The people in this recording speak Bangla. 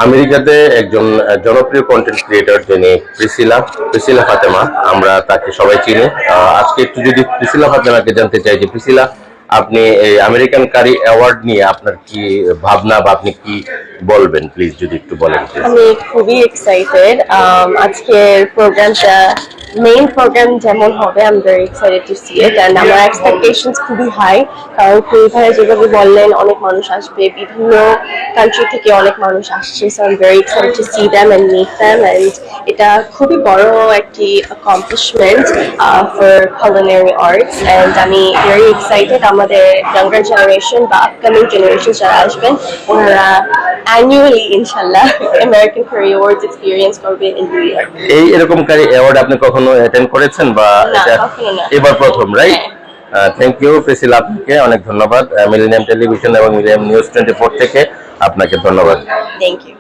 আমেরিকাতে একজন জনপ্রিয় কন্টেন্ট ক্রিয়েটর যিনি প্রিসিলা ফাতেমা, আমরা তাকে সবাই চিনি। আজকে একটু যদি প্রিসিলা ফাতেমাকে জানতে চাই যে প্রিসিলা, আপনি এই আমেরিকান কারি অ্যাওয়ার্ড নিয়ে আপনার কি ভাবনা বা আপনি কি বলবেন, প্লিজ যদি একটু বলেন। আমি খুবই এক্সাইটেড আজকের প্রোগ্রামটা মেইন প্রোগ্রাম যেমন হবে। I am very excited to see it and আমার এক্সপেকটেশনস খুবই হাই, কারণ খুবই ভাই যেভাবে বললেন অনেক মানুষ আসবে, বিভিন্ন কান্ট্রি থেকে অনেক মানুষ আসছে। So I am very excited to see them and meet them, and এটা খুবই বড় একটি accomplishment for culinary arts, and আমি ভেরি এক্সাইটেড আমাদের ইয়াঙ্গার জেনারেশন বা আপকামিং জেনারেশন যারা আসবেন ওনারা annually ইনশাল্লাহ আমেরিকান কারি অ্যাওয়ার্ডস এক্সপেরিয়েন্স করবে ইন নিউ ইয়র্ক। এই এরকম কারি অ্যাওয়ার্ড আপনি কখনো অ্যাটেন্ড করেছেন বা এটা এবার প্রথম, রাইট? থ্যাংক ইউ প্রিসিলা, আপনাকে অনেক ধন্যবাদ। মিলেনিয়াম টেলিভিশন এবং মিলেনিয়াম নিউজ 24 থেকে আপনাকে ধন্যবাদ। Thank you.